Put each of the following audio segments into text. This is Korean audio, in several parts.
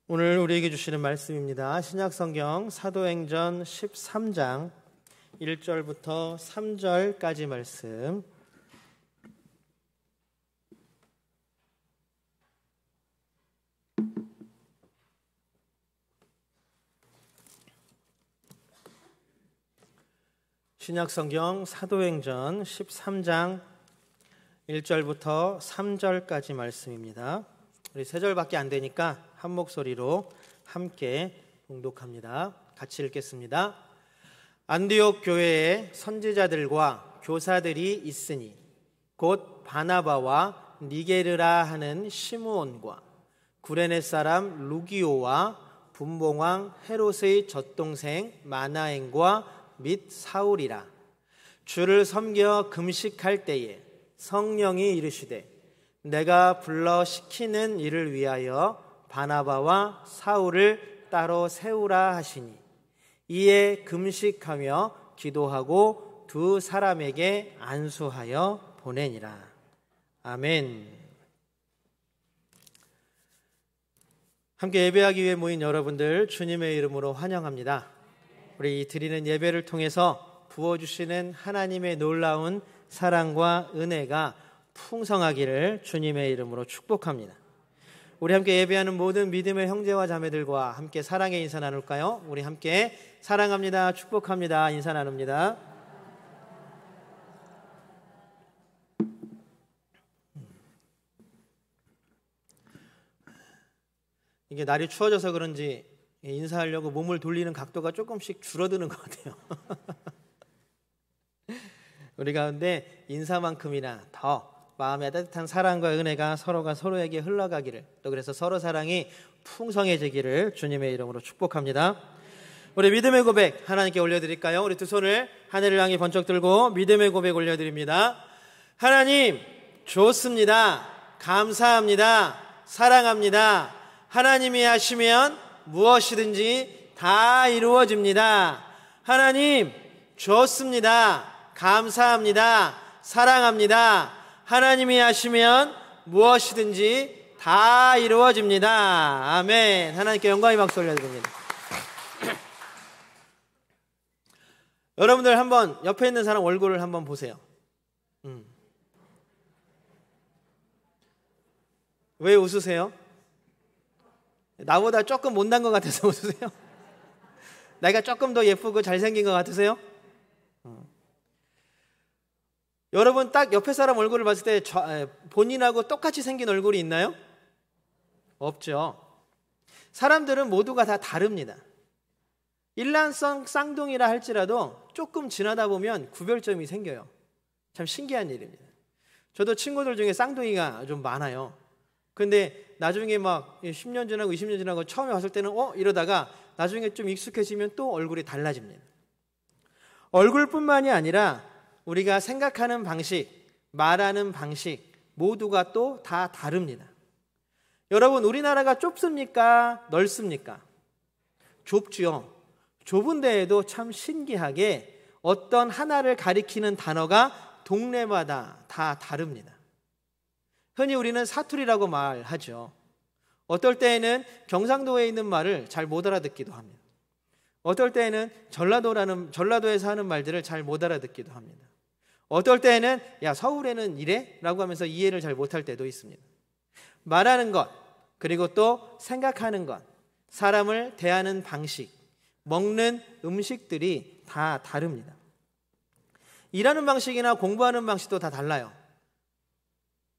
오늘 우리에게 주시는 말씀입니다. 신약성경 사도행전 13장 1절부터 3절까지 말씀. 신약성경 사도행전 13장 1절부터 3절까지 말씀입니다. 우리 3절밖에 안 되니까 한 목소리로 함께 봉독합니다. 같이 읽겠습니다. 안디옥 교회에 선지자들과 교사들이 있으니 곧 바나바와 니게르라 하는 시므온과 구레네 사람 루기오와 분봉왕 헤롯의 젖동생 마나엔과 및 사울이라. 주를 섬겨 금식할 때에 성령이 이르시되 내가 불러 시키는 일을 위하여 바나바와 사울을 따로 세우라 하시니 이에 금식하며 기도하고 두 사람에게 안수하여 보내니라. 아멘. 함께 예배하기 위해 모인 여러분들 주님의 이름으로 환영합니다. 우리 드리는 예배를 통해서 부어주시는 하나님의 놀라운 사랑과 은혜가 풍성하기를 주님의 이름으로 축복합니다. 우리 함께 예배하는 모든 믿음의 형제와 자매들과 함께 사랑의 인사 나눌까요? 우리 함께 사랑합니다, 축복합니다, 인사 나눕니다. 이게 날이 추워져서 그런지 인사하려고 몸을 돌리는 각도가 조금씩 줄어드는 것 같아요. 우리 가운데 인사만큼이나 더 마음의 따뜻한 사랑과 은혜가 서로가 서로에게 흘러가기를, 또 그래서 서로 사랑이 풍성해지기를 주님의 이름으로 축복합니다. 우리 믿음의 고백 하나님께 올려드릴까요? 우리 두 손을 하늘을 향해 번쩍 들고 믿음의 고백 올려드립니다. 하나님 좋습니다. 감사합니다. 사랑합니다. 하나님이 하시면 무엇이든지 다 이루어집니다. 하나님 좋습니다. 감사합니다. 사랑합니다. 하나님이 하시면 무엇이든지 다 이루어집니다. 아멘. 하나님께 영광의 박수 올려드립니다. 여러분들 한번 옆에 있는 사람 얼굴을 한번 보세요. 왜 웃으세요? 나보다 조금 못난 것 같아서 웃으세요? 내가 조금 더 예쁘고 잘생긴 것 같으세요? 여러분 딱 옆에 사람 얼굴을 봤을 때 본인하고 똑같이 생긴 얼굴이 있나요? 없죠. 사람들은 모두가 다 다릅니다. 일란성 쌍둥이라 할지라도 조금 지나다 보면 구별점이 생겨요. 참 신기한 일입니다. 저도 친구들 중에 쌍둥이가 좀 많아요. 근데 나중에 막 10년 지나고 20년 지나고 처음에 봤을 때는 이러다가 나중에 좀 익숙해지면 또 얼굴이 달라집니다. 얼굴뿐만이 아니라 우리가 생각하는 방식, 말하는 방식 모두가 또 다 다릅니다. 여러분 우리나라가 좁습니까? 넓습니까? 좁죠. 좁은 데에도 참 신기하게 어떤 하나를 가리키는 단어가 동네마다 다 다릅니다. 흔히 우리는 사투리라고 말하죠. 어떨 때에는 경상도에 있는 말을 잘 못 알아듣기도 합니다. 어떨 때에는 전라도에서 하는 말들을 잘 못 알아듣기도 합니다. 어떨 때에는 야 서울에는 이래? 라고 하면서 이해를 잘 못할 때도 있습니다. 말하는 것, 그리고 또 생각하는 것, 사람을 대하는 방식, 먹는 음식들이 다 다릅니다. 일하는 방식이나 공부하는 방식도 다 달라요.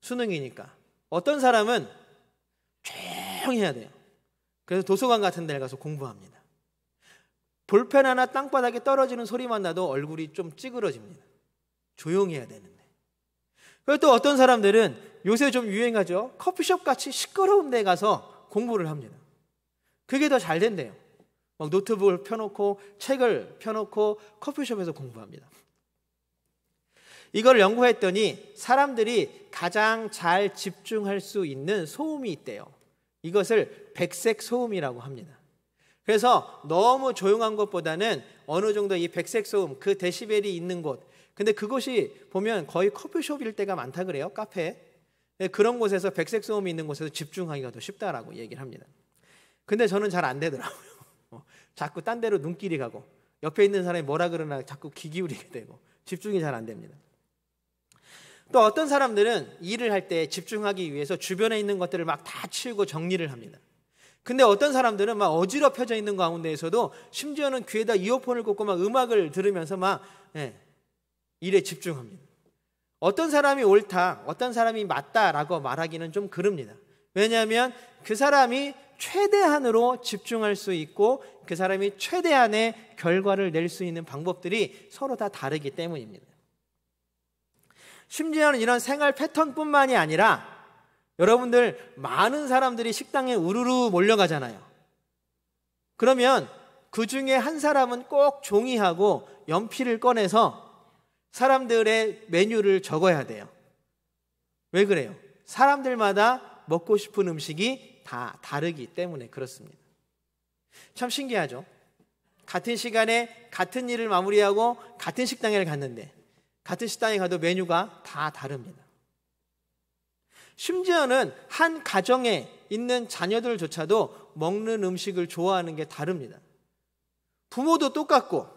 수능이니까 어떤 사람은 조용히 해야 돼요. 그래서 도서관 같은 데 가서 공부합니다. 볼펜 하나 땅바닥에 떨어지는 소리만 나도 얼굴이 좀 찌그러집니다. 조용히 해야 되는데. 그리고 또 어떤 사람들은 요새 좀 유행하죠. 커피숍 같이 시끄러운 데 가서 공부를 합니다. 그게 더 잘 된대요. 막 노트북을 펴놓고 책을 펴놓고 커피숍에서 공부합니다. 이걸 연구했더니 사람들이 가장 잘 집중할 수 있는 소음이 있대요. 이것을 백색 소음이라고 합니다. 그래서 너무 조용한 것보다는 어느 정도 이 백색 소음, 그 데시벨이 있는 곳, 근데 그곳이 보면 거의 커피숍일 때가 많다 그래요. 카페. 그런 곳에서 백색 소음이 있는 곳에서 집중하기가 더 쉽다라고 얘기를 합니다. 근데 저는 잘 안 되더라고요. 자꾸 딴 데로 눈길이 가고 옆에 있는 사람이 뭐라 그러나 자꾸 귀 기울이게 되고 집중이 잘 안 됩니다. 또 어떤 사람들은 일을 할 때 집중하기 위해서 주변에 있는 것들을 막 다 치우고 정리를 합니다. 근데 어떤 사람들은 막 어지럽혀져 있는 가운데에서도 심지어는 귀에다 이어폰을 꽂고 막 음악을 들으면서 막 일에 집중합니다. 어떤 사람이 옳다, 어떤 사람이 맞다라고 말하기는 좀 그럽니다. 왜냐하면 그 사람이 최대한으로 집중할 수 있고 그 사람이 최대한의 결과를 낼 수 있는 방법들이 서로 다 다르기 때문입니다. 심지어는 이런 생활 패턴뿐만이 아니라 여러분들 많은 사람들이 식당에 우르르 몰려가잖아요. 그러면 그 중에 한 사람은 꼭 종이하고 연필을 꺼내서 사람들의 메뉴를 적어야 돼요. 왜 그래요? 사람들마다 먹고 싶은 음식이 다 다르기 때문에 그렇습니다. 참 신기하죠? 같은 시간에 같은 일을 마무리하고 같은 식당에 갔는데 같은 식당에 가도 메뉴가 다 다릅니다. 심지어는 한 가정에 있는 자녀들조차도 먹는 음식을 좋아하는 게 다릅니다. 부모도 똑같고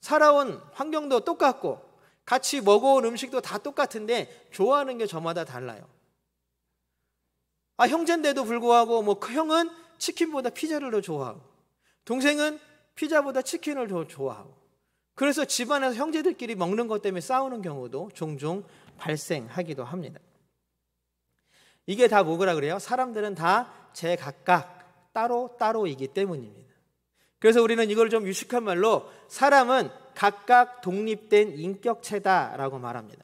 살아온 환경도 똑같고 같이 먹어온 음식도 다 똑같은데 좋아하는 게 저마다 달라요. 형제인데도 불구하고 형은 치킨보다 피자를 더 좋아하고 동생은 피자보다 치킨을 더 좋아하고 그래서 집안에서 형제들끼리 먹는 것 때문에 싸우는 경우도 종종 발생하기도 합니다. 이게 다 뭐라 그래요? 사람들은 다 제각각 따로따로이기 때문입니다. 그래서 우리는 이걸 좀 유식한 말로 사람은 각각 독립된 인격체다라고 말합니다.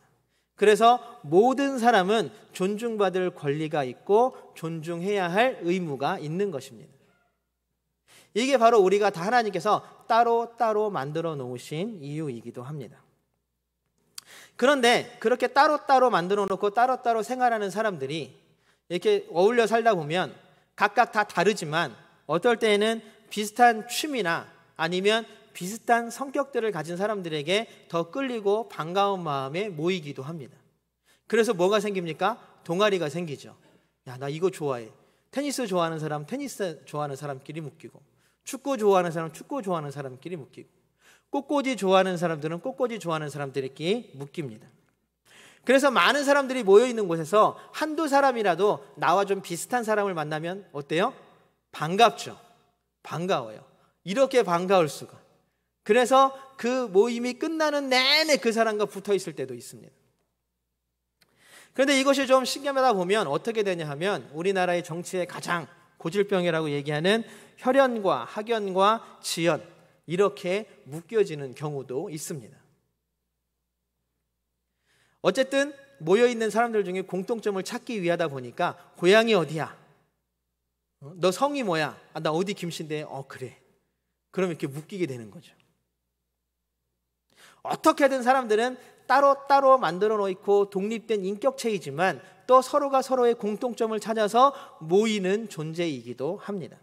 그래서 모든 사람은 존중받을 권리가 있고 존중해야 할 의무가 있는 것입니다. 이게 바로 우리가 다 하나님께서 따로따로 만들어 놓으신 이유이기도 합니다. 그런데 그렇게 따로따로 만들어 놓고 따로따로 생활하는 사람들이 이렇게 어울려 살다 보면 각각 다 다르지만 어떨 때에는 비슷한 취미나 아니면 비슷한 성격들을 가진 사람들에게 더 끌리고 반가운 마음에 모이기도 합니다. 그래서 뭐가 생깁니까? 동아리가 생기죠. 야, 나 이거 좋아해. 테니스 좋아하는 사람 테니스 좋아하는 사람끼리 묶이고 축구 좋아하는 사람 축구 좋아하는 사람끼리 묶이고 꽃꽂이 좋아하는 사람들은 꽃꽂이 좋아하는 사람들끼리 묶입니다. 그래서 많은 사람들이 모여있는 곳에서 한두 사람이라도 나와 좀 비슷한 사람을 만나면 어때요? 반갑죠. 반가워요. 이렇게 반가울 수가. 그래서 그 모임이 끝나는 내내 그 사람과 붙어 있을 때도 있습니다. 그런데 이것이 좀 신기하다 보면 어떻게 되냐 하면 우리나라의 정치의 가장 고질병이라고 얘기하는 혈연과 학연과 지연 이렇게 묶여지는 경우도 있습니다. 어쨌든 모여있는 사람들 중에 공통점을 찾기 위하다 보니까 고향이 어디야? 너 성이 뭐야? 나 어디 김씨인데 그래. 그럼 이렇게 묶이게 되는 거죠. 어떻게든 사람들은 따로따로 만들어 놓고 독립된 인격체이지만 또 서로가 서로의 공통점을 찾아서 모이는 존재이기도 합니다.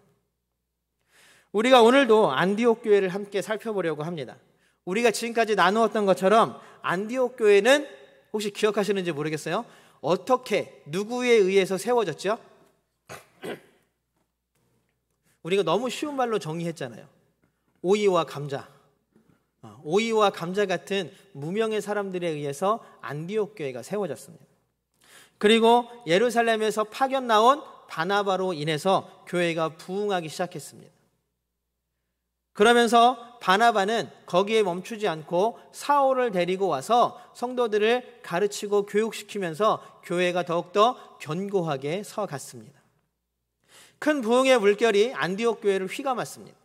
우리가 오늘도 안디옥 교회를 함께 살펴보려고 합니다. 우리가 지금까지 나누었던 것처럼 안디옥 교회는 혹시 기억하시는지 모르겠어요. 어떻게 누구에 의해서 세워졌죠? 우리가 너무 쉬운 말로 정의했잖아요. 오이와 감자. 오이와 감자 같은 무명의 사람들에 의해서 안디옥 교회가 세워졌습니다. 그리고 예루살렘에서 파견 나온 바나바로 인해서 교회가 부흥하기 시작했습니다. 그러면서 바나바는 거기에 멈추지 않고 사울을 데리고 와서 성도들을 가르치고 교육시키면서 교회가 더욱더 견고하게 서갔습니다. 큰 부흥의 물결이 안디옥 교회를 휘감았습니다.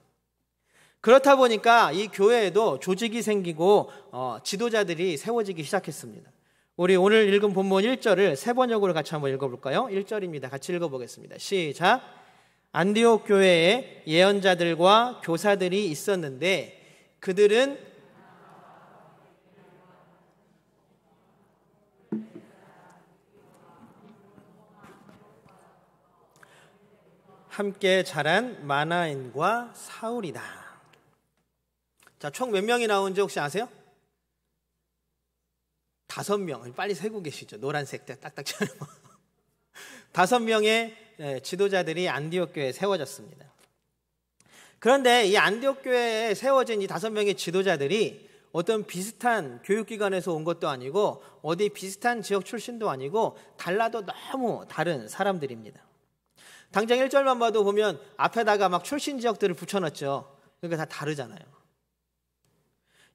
그렇다 보니까 이 교회에도 조직이 생기고 지도자들이 세워지기 시작했습니다. 우리 오늘 읽은 본문 1절을 세 번역으로 같이 한번 읽어볼까요? 1절입니다. 같이 읽어보겠습니다. 시작. 안디옥 교회에 예언자들과 교사들이 있었는데 그들은 함께 자란 마나엔과 사울이다. 자, 총 몇 명이 나온지 혹시 아세요? 5명. 빨리 세고 계시죠? 노란색 딱딱처럼. 5명의 지도자들이 안디옥 교회에 세워졌습니다. 그런데 이 안디옥 교회에 세워진 이 5명의 지도자들이 어떤 비슷한 교육기관에서 온 것도 아니고 어디 비슷한 지역 출신도 아니고 달라도 너무 다른 사람들입니다. 당장 1절만 봐도 보면 앞에다가 막 출신 지역들을 붙여놨죠. 그러니까 다 다르잖아요.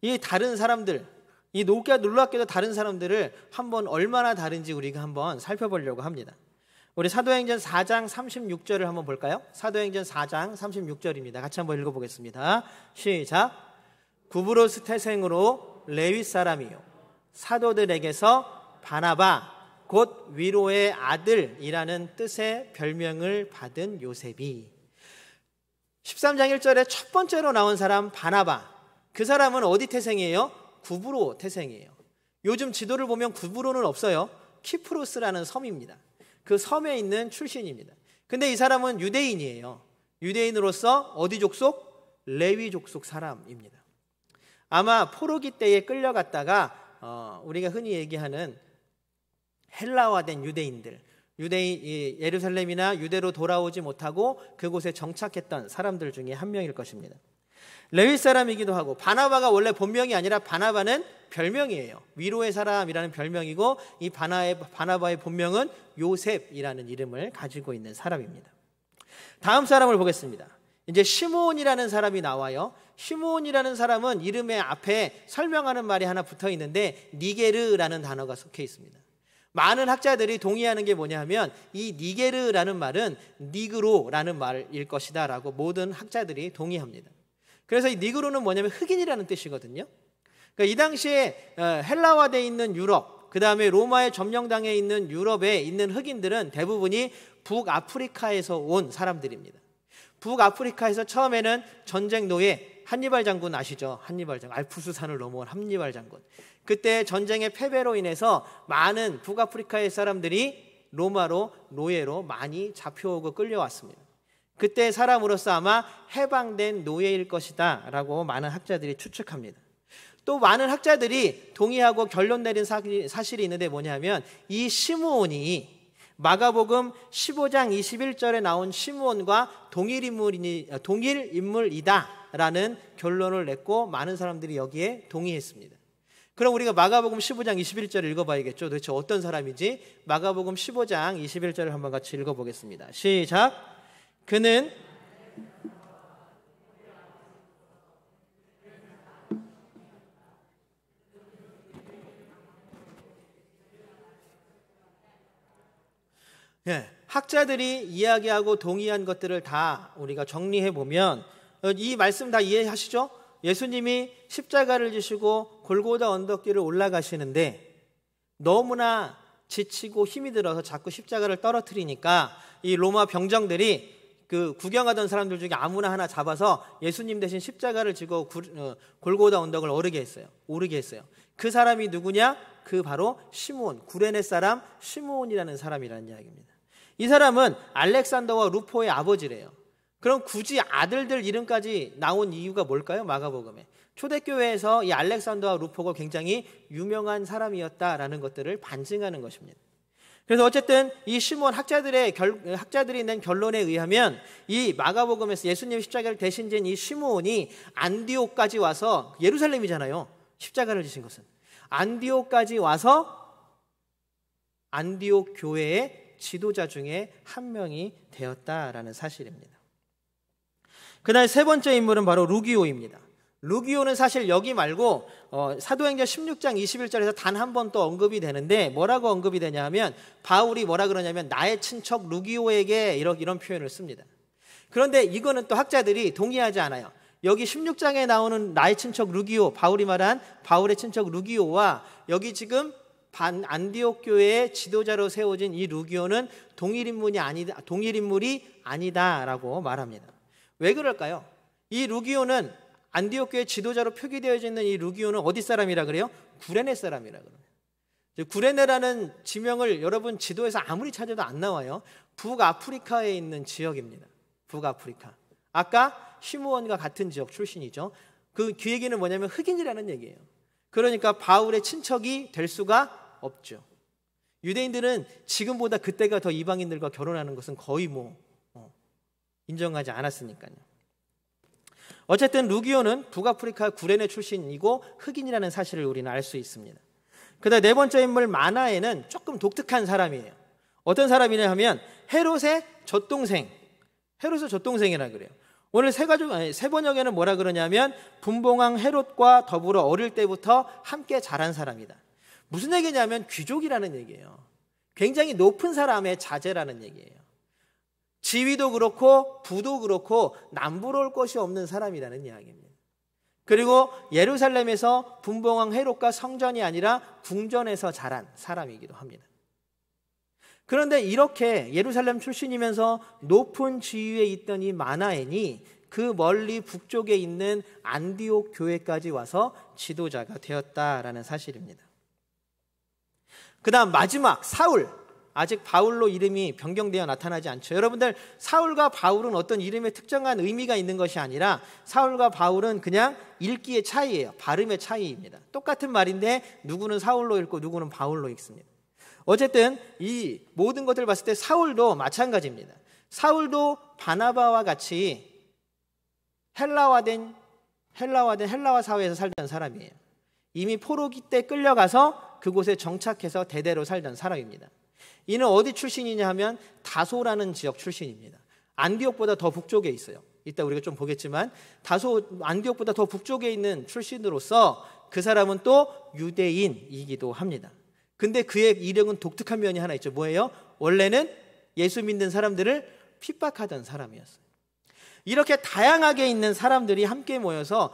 이 다른 사람들, 이 놀랍게도 다른 사람들을 한번 얼마나 다른지 우리가 한번 살펴보려고 합니다. 우리 사도행전 4장 36절을 한번 볼까요? 사도행전 4장 36절입니다. 같이 한번 읽어보겠습니다. 시작. 구브로스 태생으로 레위 사람이요 사도들에게서 바나바 곧 위로의 아들이라는 뜻의 별명을 받은 요셉이. 13장 1절에 첫 번째로 나온 사람 바나바. 그 사람은 어디 태생이에요? 구브로 태생이에요. 요즘 지도를 보면 구브로는 없어요. 키프로스라는 섬입니다. 그 섬에 있는 출신입니다. 근데 이 사람은 유대인이에요. 유대인으로서 어디 족속? 레위 족속 사람입니다. 아마 포로기 때에 끌려갔다가 우리가 흔히 얘기하는 헬라화된 유대인들, 예루살렘이나 유대로 돌아오지 못하고 그곳에 정착했던 사람들 중에 한 명일 것입니다. 레위 사람이기도 하고, 바나바가 원래 본명이 아니라 바나바는 별명이에요. 위로의 사람이라는 별명이고, 이 바나바의 본명은 요셉이라는 이름을 가지고 있는 사람입니다. 다음 사람을 보겠습니다. 이제 시므온이라는 사람이 나와요. 시므온이라는 사람은 이름의 앞에 설명하는 말이 하나 붙어 있는데 니게르라는 단어가 속해 있습니다. 많은 학자들이 동의하는 게 뭐냐 하면 이 니게르라는 말은 니그로라는 말일 것이다 라고 모든 학자들이 동의합니다. 그래서 이 니그로는 뭐냐면 흑인이라는 뜻이거든요. 그러니까 이 당시에 헬라화되어 있는 유럽, 그 다음에 로마에 점령당해 있는 유럽에 있는 흑인들은 대부분이 북아프리카에서 온 사람들입니다. 북아프리카에서 처음에는 전쟁 노예, 한니발 장군 아시죠? 한니발 장군, 알프스산을 넘어온 한니발 장군. 그때 전쟁의 패배로 인해서 많은 북아프리카의 사람들이 로마로 노예로 많이 잡혀오고 끌려왔습니다. 그때 사람으로서 아마 해방된 노예일 것이다 라고 많은 학자들이 추측합니다. 또 많은 학자들이 동의하고 결론 내린 사실이 있는데 뭐냐면 이 시므온이 마가복음 15장 21절에 나온 시므온과 동일 인물이다 라는 결론을 냈고 많은 사람들이 여기에 동의했습니다. 그럼 우리가 마가복음 15장 21절을 읽어봐야겠죠. 도대체 어떤 사람인지. 마가복음 15장 21절을 한번 같이 읽어보겠습니다. 시작. 그는 학자들이 이야기하고 동의한 것들을 다 우리가 정리해 보면 이 말씀 다 이해하시죠? 예수님이 십자가를 지시고 골고다 언덕길을 올라가시는데 너무나 지치고 힘이 들어서 자꾸 십자가를 떨어뜨리니까 이 로마 병정들이 그 구경하던 사람들 중에 아무나 하나 잡아서 예수님 대신 십자가를 지고 골고다 언덕을 오르게 했어요. 그 사람이 누구냐? 그 바로 시므온, 구레네 사람 시므온이라는 사람이라는 이야기입니다. 이 사람은 알렉산더와 루포의 아버지래요. 그럼 굳이 아들들 이름까지 나온 이유가 뭘까요? 마가복음에 초대교회에서 이 알렉산더와 루포가 굉장히 유명한 사람이었다라는 것들을 반증하는 것입니다. 그래서 어쨌든 이 시므온 학자들이 낸 결론에 의하면 이 마가복음에서 예수님 십자가를 대신 진 이 시므온이 안디옥까지 와서, 예루살렘이잖아요, 십자가를 지신 것은, 안디옥까지 와서 안디옥 교회의 지도자 중에 한 명이 되었다라는 사실입니다. 그다음에 세 번째 인물은 바로 루기오입니다. 루기오는 사실 여기 말고 사도행전 16장 21절에서 단 한 번 또 언급이 되는데 뭐라고 언급이 되냐 하면 바울이 뭐라 그러냐면 나의 친척 루기오에게 이런 표현을 씁니다. 그런데 이거는 또 학자들이 동의하지 않아요. 여기 16장에 나오는 나의 친척 루기오, 바울이 말한 바울의 친척 루기오와 여기 지금 안디옥 교회의 지도자로 세워진 이 루기오는 동일 인물이 아니다라고 말합니다. 왜 그럴까요? 이 루기오는 안디옥 교회 지도자로 표기되어 있는 이 루기오는 어디 사람이라 그래요? 구레네 사람이라 그래요. 구레네라는 지명을 여러분 지도에서 아무리 찾아도 안 나와요. 북아프리카에 있는 지역입니다. 북아프리카. 아까 시므온과 같은 지역 출신이죠. 그 얘기는 뭐냐면 흑인이라는 얘기예요. 그러니까 바울의 친척이 될 수가 없죠. 유대인들은 지금보다 그때가 더 이방인들과 결혼하는 것은 거의 인정하지 않았으니까요. 어쨌든 루기오는 북아프리카 구레네 출신이고 흑인이라는 사실을 우리는 알 수 있습니다. 그다음 네 번째 인물 마나에는 조금 독특한 사람이에요. 어떤 사람이냐 하면 헤롯의 젖동생, 헤롯의 젖동생이라 그래요. 오늘 세 번역에는 뭐라 그러냐면 분봉왕 헤롯과 더불어 어릴 때부터 함께 자란 사람이다. 무슨 얘기냐면 귀족이라는 얘기예요. 굉장히 높은 사람의 자제라는 얘기예요. 지위도 그렇고 부도 그렇고 남부러울 것이 없는 사람이라는 이야기입니다. 그리고 예루살렘에서 분봉왕 헤롯과 성전이 아니라 궁전에서 자란 사람이기도 합니다. 그런데 이렇게 예루살렘 출신이면서 높은 지위에 있던 이 마나엔이 그 멀리 북쪽에 있는 안디옥 교회까지 와서 지도자가 되었다라는 사실입니다. 그 다음 마지막 사울, 아직 바울로 이름이 변경되어 나타나지 않죠. 여러분들, 사울과 바울은 어떤 이름의 특정한 의미가 있는 것이 아니라 사울과 바울은 그냥 읽기의 차이예요. 발음의 차이입니다. 똑같은 말인데 누구는 사울로 읽고 누구는 바울로 읽습니다. 어쨌든 이 모든 것들을 봤을 때 사울도 마찬가지입니다. 사울도 바나바와 같이 헬라화된 헬라화 사회에서 살던 사람이에요. 이미 포로기 때 끌려가서 그곳에 정착해서 대대로 살던 사람입니다. 이는 어디 출신이냐 하면 다소라는 지역 출신입니다. 안디옥보다 더 북쪽에 있어요. 이따 우리가 좀 보겠지만 안디옥보다 더 북쪽에 있는 출신으로서 그 사람은 또 유대인이기도 합니다. 근데 그의 이력은 독특한 면이 하나 있죠. 뭐예요? 원래는 예수 믿는 사람들을 핍박하던 사람이었어요. 이렇게 다양하게 있는 사람들이 함께 모여서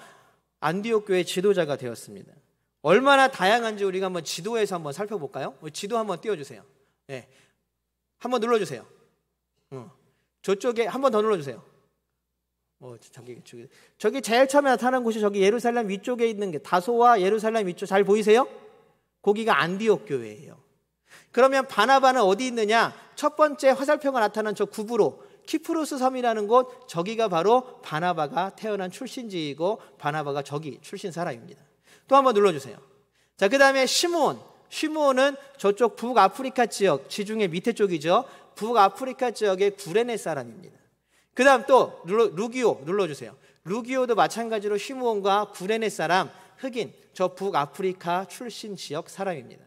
안디옥 교회 지도자가 되었습니다. 얼마나 다양한지 우리가 한번 지도에서 한번 살펴볼까요? 지도 한번 띄워주세요. 네. 한번 눌러주세요. 저쪽에 한번 더 눌러주세요. 저기 제일 처음에 나타난 곳이 저기 예루살렘 위쪽에 있는 게 다소와 예루살렘 위쪽 잘 보이세요? 거기가 안디옥 교회예요. 그러면 바나바는 어디 있느냐? 첫 번째 화살표가 나타난 저 구브로 키프로스 섬이라는 곳, 저기가 바로 바나바가 태어난 출신지이고 바나바가 저기 출신 사람입니다. 또 한번 눌러주세요. 자, 그 다음에 시므온은 저쪽 북아프리카 지역, 지중해 밑에 쪽이죠. 북아프리카 지역의 구레네 사람입니다. 그 다음 또 루기오 눌러주세요. 루기오도 마찬가지로 시므온과 구레네 사람, 흑인, 저 북아프리카 출신 지역 사람입니다.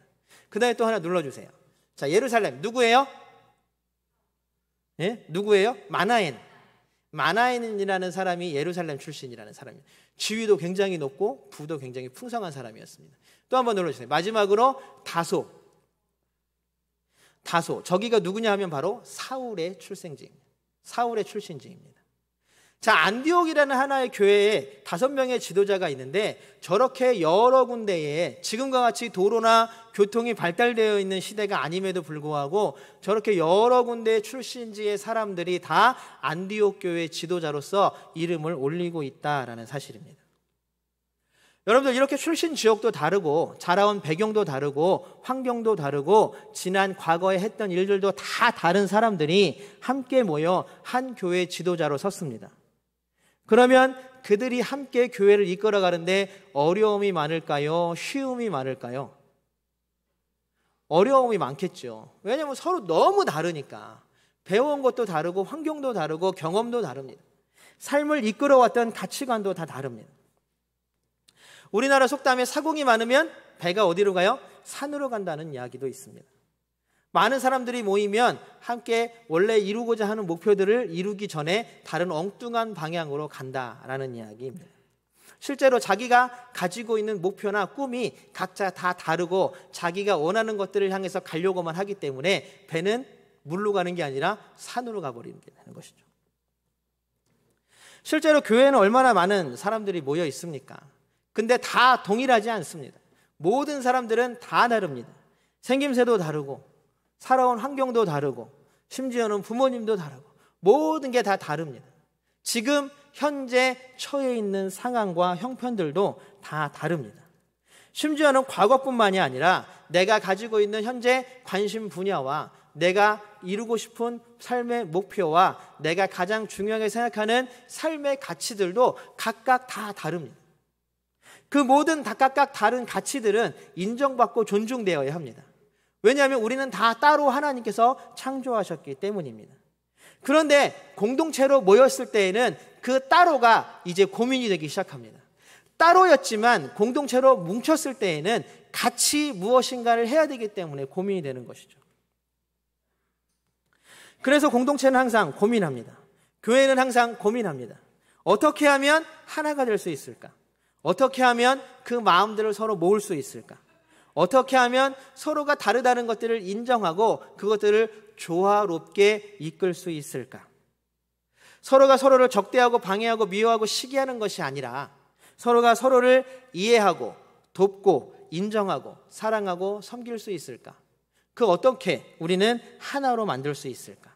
그 다음에 또 하나 눌러주세요. 자, 예루살렘 누구예요? 예? 누구예요? 마나엔이라는 사람이 예루살렘 출신이라는 사람입니다. 지위도 굉장히 높고 부도 굉장히 풍성한 사람이었습니다. 또 한번 눌러주세요. 마지막으로 다소, 저기가 누구냐 하면 바로 사울의 출신지입니다. 자, 안디옥이라는 하나의 교회에 5명의 지도자가 있는데 저렇게 여러 군데에 지금과 같이 도로나 교통이 발달되어 있는 시대가 아님에도 불구하고 저렇게 여러 군데의 출신지의 사람들이 다 안디옥 교회 지도자로서 이름을 올리고 있다라는 사실입니다. 여러분들, 이렇게 출신 지역도 다르고 자라온 배경도 다르고 환경도 다르고 지난 과거에 했던 일들도 다 다른 사람들이 함께 모여 한 교회 지도자로 섰습니다. 그러면 그들이 함께 교회를 이끌어가는데 어려움이 많을까요? 쉬움이 많을까요? 어려움이 많겠죠. 왜냐하면 서로 너무 다르니까. 배워온 것도 다르고 환경도 다르고 경험도 다릅니다. 삶을 이끌어왔던 가치관도 다 다릅니다. 우리나라 속담에 사공이 많으면 배가 어디로 가요? 산으로 간다는 이야기도 있습니다. 많은 사람들이 모이면 함께 원래 이루고자 하는 목표들을 이루기 전에 다른 엉뚱한 방향으로 간다라는 이야기입니다. 실제로 자기가 가지고 있는 목표나 꿈이 각자 다 다르고 자기가 원하는 것들을 향해서 가려고만 하기 때문에 배는 물로 가는 게 아니라 산으로 가버리는 것이죠. 실제로 교회에는 얼마나 많은 사람들이 모여 있습니까? 근데 다 동일하지 않습니다. 모든 사람들은 다 다릅니다. 생김새도 다르고 살아온 환경도 다르고 심지어는 부모님도 다르고 모든 게 다 다릅니다. 지금 현재 처해 있는 상황과 형편들도 다 다릅니다. 심지어는 과거뿐만이 아니라 내가 가지고 있는 현재 관심 분야와 내가 이루고 싶은 삶의 목표와 내가 가장 중요하게 생각하는 삶의 가치들도 각각 다 다릅니다. 그 모든 각각 다른 가치들은 인정받고 존중되어야 합니다. 왜냐하면 우리는 다 따로 하나님께서 창조하셨기 때문입니다. 그런데 공동체로 모였을 때에는 그 따로가 이제 고민이 되기 시작합니다. 따로였지만 공동체로 뭉쳤을 때에는 같이 무엇인가를 해야 되기 때문에 고민이 되는 것이죠. 그래서 공동체는 항상 고민합니다. 교회는 항상 고민합니다. 어떻게 하면 하나가 될 수 있을까? 어떻게 하면 그 마음들을 서로 모을 수 있을까? 어떻게 하면 서로가 다르다는 것들을 인정하고 그것들을 조화롭게 이끌 수 있을까? 서로가 서로를 적대하고 방해하고 미워하고 시기하는 것이 아니라 서로가 서로를 이해하고 돕고 인정하고 사랑하고 섬길 수 있을까? 그 어떻게 우리는 하나로 만들 수 있을까?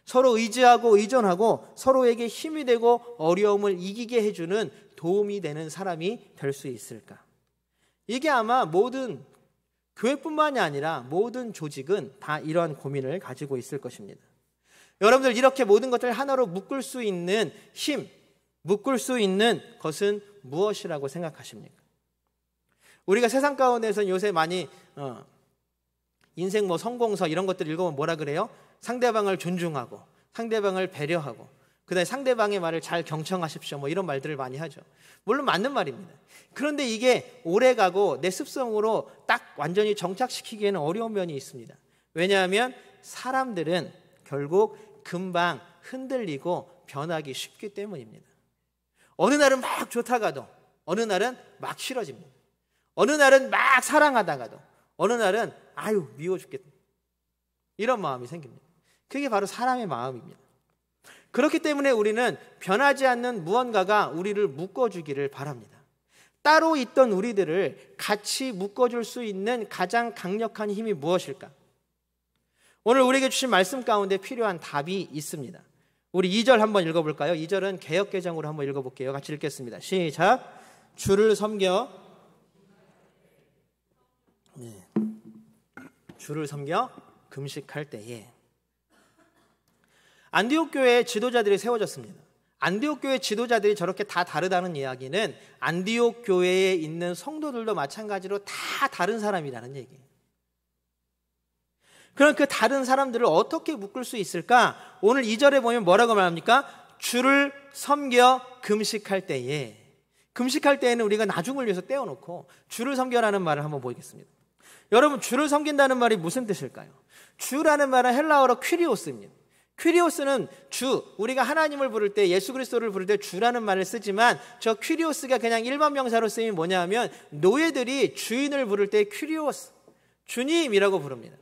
서로 의지하고 의존하고 서로에게 힘이 되고 어려움을 이기게 해주는 도움이 되는 사람이 될 수 있을까? 이게 아마 모든 교회뿐만이 아니라 모든 조직은 다 이러한 고민을 가지고 있을 것입니다. 여러분들 이렇게 모든 것들을 하나로 묶을 수 있는 힘, 묶을 수 있는 것은 무엇이라고 생각하십니까? 우리가 세상 가운데서 요새 많이 인생 성공서 이런 것들 읽어보면 뭐라 그래요? 상대방을 존중하고 상대방을 배려하고 그다음에 상대방의 말을 잘 경청하십시오 이런 말들을 많이 하죠. 물론 맞는 말입니다. 그런데 이게 오래가고 내 습성으로 딱 완전히 정착시키기에는 어려운 면이 있습니다. 왜냐하면 사람들은 결국 금방 흔들리고 변하기 쉽기 때문입니다. 어느 날은 막 좋다가도 어느 날은 막 싫어집니다. 어느 날은 막 사랑하다가도 어느 날은 아유 미워 죽겠다 이런 마음이 생깁니다. 그게 바로 사람의 마음입니다. 그렇기 때문에 우리는 변하지 않는 무언가가 우리를 묶어주기를 바랍니다. 따로 있던 우리들을 같이 묶어줄 수 있는 가장 강력한 힘이 무엇일까? 오늘 우리에게 주신 말씀 가운데 필요한 답이 있습니다. 우리 2절 한번 읽어볼까요? 2절은 개역개정으로 한번 읽어볼게요. 같이 읽겠습니다. 시작. 주를 섬겨 주를 섬겨 금식할 때에. 안디옥 교회의 지도자들이 세워졌습니다. 안디옥 교회 지도자들이 저렇게 다 다르다는 이야기는 안디옥 교회에 있는 성도들도 마찬가지로 다 다른 사람이라는 얘기예요. 그럼 그 다른 사람들을 어떻게 묶을 수 있을까? 오늘 2절에 보면 뭐라고 말합니까? 주를 섬겨 금식할 때에. 금식할 때에는 우리가 나중을 위해서 떼어놓고 주를 섬겨라는 말을 한번 보겠습니다. 여러분, 주를 섬긴다는 말이 무슨 뜻일까요? 주라는 말은 헬라어로 퀴리오스입니다. 퀴리오스는 주, 우리가 하나님을 부를 때 예수 그리스도를 부를 때 주라는 말을 쓰지만 저 퀴리오스가 그냥 일반 명사로 쓰임이 뭐냐 하면 노예들이 주인을 부를 때 퀴리오스, 주님이라고 부릅니다.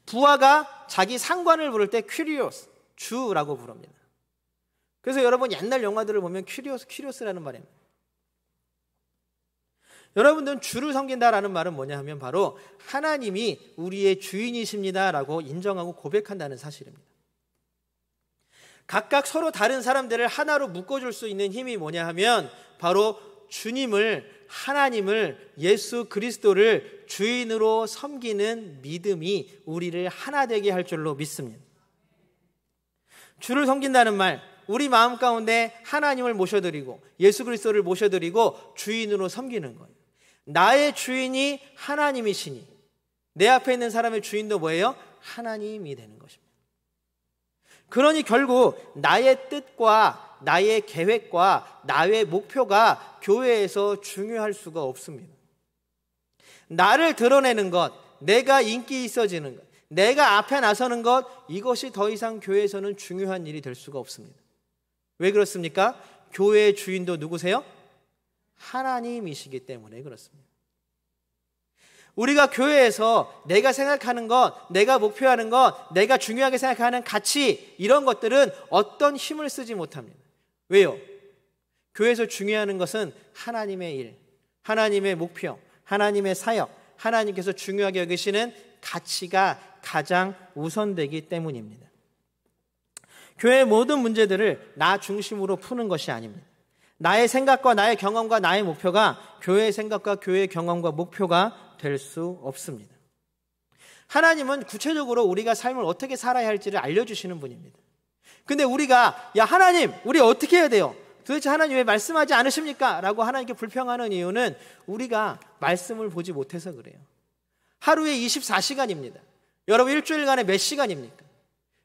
부하가 자기 상관을 부를 때 퀴리오스, 주라고 부릅니다. 그래서 여러분 옛날 영화들을 보면 퀴리오스라는 말입니다. 여러분들은 주를 섬긴다라는 말은 뭐냐 하면 바로 하나님이 우리의 주인이십니다라고 인정하고 고백한다는 사실입니다. 각각 서로 다른 사람들을 하나로 묶어줄 수 있는 힘이 뭐냐 하면 바로 주님을, 하나님을, 예수 그리스도를 주인으로 섬기는 믿음이 우리를 하나 되게 할 줄로 믿습니다. 주를 섬긴다는 말, 우리 마음 가운데 하나님을 모셔드리고 예수 그리스도를 모셔드리고 주인으로 섬기는 거예요. 나의 주인이 하나님이시니 내 앞에 있는 사람의 주인도 뭐예요? 하나님이 되는 것입니다. 그러니 결국 나의 뜻과 나의 계획과 나의 목표가 교회에서 중요할 수가 없습니다. 나를 드러내는 것, 내가 인기 있어지는 것, 내가 앞에 나서는 것, 이것이 더 이상 교회에서는 중요한 일이 될 수가 없습니다. 왜 그렇습니까? 교회의 주인도 누구세요? 하나님이시기 때문에 그렇습니다. 우리가 교회에서 내가 생각하는 것, 내가 목표하는 것, 내가 중요하게 생각하는 가치, 이런 것들은 어떤 힘을 쓰지 못합니다. 왜요? 교회에서 중요한 것은 하나님의 일, 하나님의 목표, 하나님의 사역, 하나님께서 중요하게 여기시는 가치가 가장 우선되기 때문입니다. 교회의 모든 문제들을 나 중심으로 푸는 것이 아닙니다. 나의 생각과 나의 경험과 나의 목표가 교회의 생각과 교회의 경험과 목표가 될 수 없습니다. 하나님은 구체적으로 우리가 삶을 어떻게 살아야 할지를 알려주시는 분입니다. 근데 우리가 야 하나님 우리 어떻게 해야 돼요? 도대체 하나님 왜 말씀하지 않으십니까? 라고 하나님께 불평하는 이유는 우리가 말씀을 보지 못해서 그래요. 하루에 24시간입니다. 여러분 일주일간에 몇 시간입니까?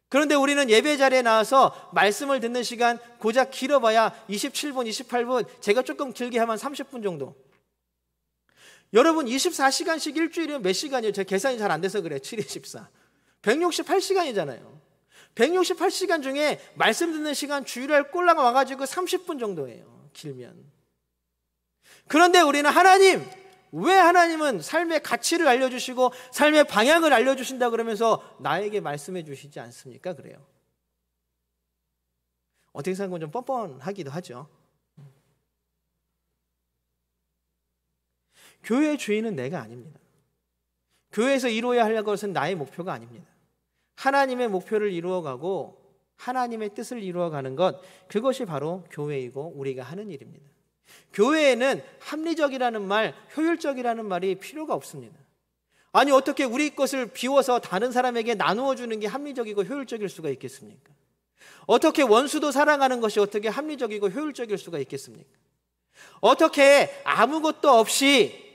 그런데 우리는 예배 자리에 나와서 말씀을 듣는 시간 고작 길어봐야 27분, 28분, 제가 조금 길게 하면 30분 정도. 여러분 24시간씩 일주일이면 몇 시간이에요? 제 계산이 잘 안 돼서 그래요. 724. 168시간이잖아요. 168시간 중에 말씀 듣는 시간 주일날 꼴랑 와가지고 30분 정도예요. 길면. 그런데 우리는 왜 하나님은 삶의 가치를 알려주시고 삶의 방향을 알려주신다 그러면서 나에게 말씀해 주시지 않습니까? 그래요. 어떻게 생각하면 좀 뻔뻔하기도 하죠. 교회의 주인은 내가 아닙니다. 교회에서 이루어야 할 것은 나의 목표가 아닙니다. 하나님의 목표를 이루어가고 하나님의 뜻을 이루어가는 것, 그것이 바로 교회이고 우리가 하는 일입니다. 교회에는 합리적이라는 말, 효율적이라는 말이 필요가 없습니다. 아니 어떻게 우리 것을 비워서 다른 사람에게 나누어 주는 게 합리적이고 효율적일 수가 있겠습니까? 어떻게 원수도 사랑하는 것이 어떻게 합리적이고 효율적일 수가 있겠습니까? 어떻게 아무것도 없이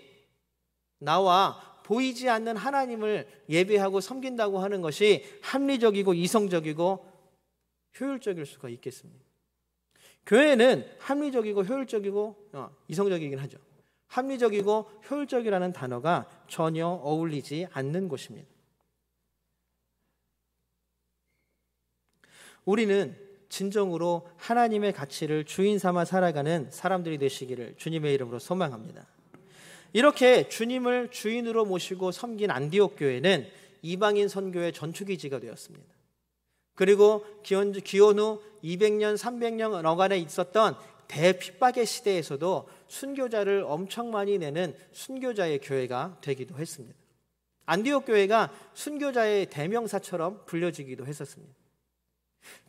나와 보이지 않는 하나님을 예배하고 섬긴다고 하는 것이 합리적이고 이성적이고 효율적일 수가 있겠습니까? 교회는 합리적이고 효율적이고 이성적이긴 하죠. 합리적이고 효율적이라는 단어가 전혀 어울리지 않는 곳입니다. 우리는 진정으로 하나님의 가치를 주인 삼아 살아가는 사람들이 되시기를 주님의 이름으로 소망합니다. 이렇게 주님을 주인으로 모시고 섬긴 안디옥 교회는 이방인 선교의 전투기지가 되었습니다. 그리고 기원 후 200년, 300년 어간에 있었던 대핍박의 시대에서도 순교자를 엄청 많이 내는 순교자의 교회가 되기도 했습니다. 안디옥 교회가 순교자의 대명사처럼 불려지기도 했었습니다.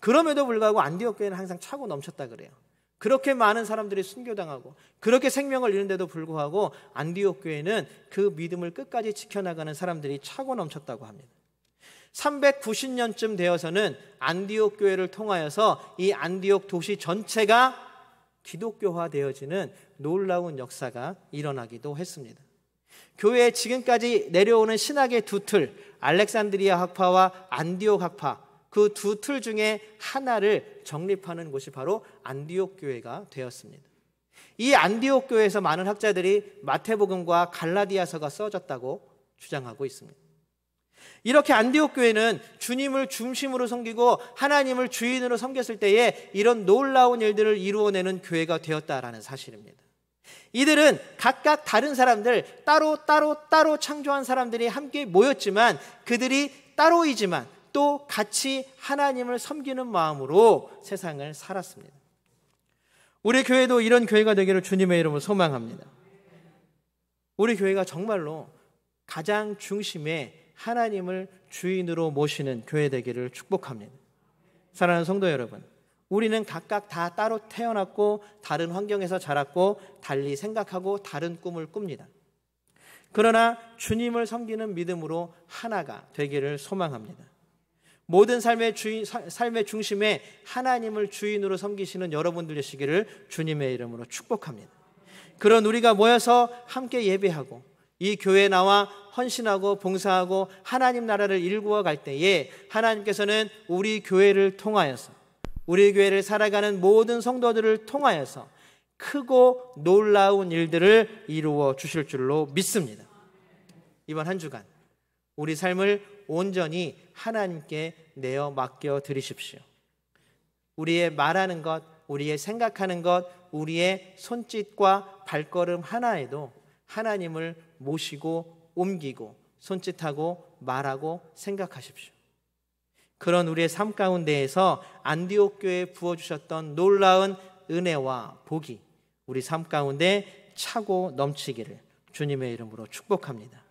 그럼에도 불구하고 안디옥 교회는 항상 차고 넘쳤다 그래요. 그렇게 많은 사람들이 순교당하고 그렇게 생명을 잃는데도 불구하고 안디옥 교회는 그 믿음을 끝까지 지켜나가는 사람들이 차고 넘쳤다고 합니다. 390년쯤 되어서는 안디옥 교회를 통하여서 이 안디옥 도시 전체가 기독교화 되어지는 놀라운 역사가 일어나기도 했습니다. 교회에 지금까지 내려오는 신학의 두 틀, 알렉산드리아 학파와 안디옥 학파, 그 두 틀 중에 하나를 정립하는 곳이 바로 안디옥 교회가 되었습니다. 이 안디옥 교회에서 많은 학자들이 마태복음과 갈라디아서가 써졌다고 주장하고 있습니다. 이렇게 안디옥 교회는 주님을 중심으로 섬기고 하나님을 주인으로 섬겼을 때에 이런 놀라운 일들을 이루어내는 교회가 되었다라는 사실입니다. 이들은 각각 다른 사람들, 따로 창조한 사람들이 함께 모였지만 그들이 따로이지만 또 같이 하나님을 섬기는 마음으로 세상을 살았습니다. 우리 교회도 이런 교회가 되기를 주님의 이름으로 소망합니다. 우리 교회가 정말로 가장 중심에 하나님을 주인으로 모시는 교회 되기를 축복합니다. 사랑하는 성도 여러분, 우리는 각각 다 따로 태어났고 다른 환경에서 자랐고 달리 생각하고 다른 꿈을 꿉니다. 그러나 주님을 섬기는 믿음으로 하나가 되기를 소망합니다. 모든 삶의 중심에 하나님을 주인으로 섬기시는 여러분들 되시기를 주님의 이름으로 축복합니다. 그런 우리가 모여서 함께 예배하고 이 교회에 나와 헌신하고 봉사하고 하나님 나라를 일구어 갈 때에 하나님께서는 우리 교회를 통하여서 우리 교회를 살아가는 모든 성도들을 통하여서 크고 놀라운 일들을 이루어 주실 줄로 믿습니다. 이번 한 주간 우리 삶을 온전히 하나님께 내어 맡겨 드리십시오. 우리의 말하는 것, 우리의 생각하는 것, 우리의 손짓과 발걸음 하나에도 하나님을 모시고 옮기고 손짓하고 말하고 생각하십시오. 그런 우리의 삶 가운데에서 안디옥 교회에 부어주셨던 놀라운 은혜와 복이 우리 삶 가운데 차고 넘치기를 주님의 이름으로 축복합니다.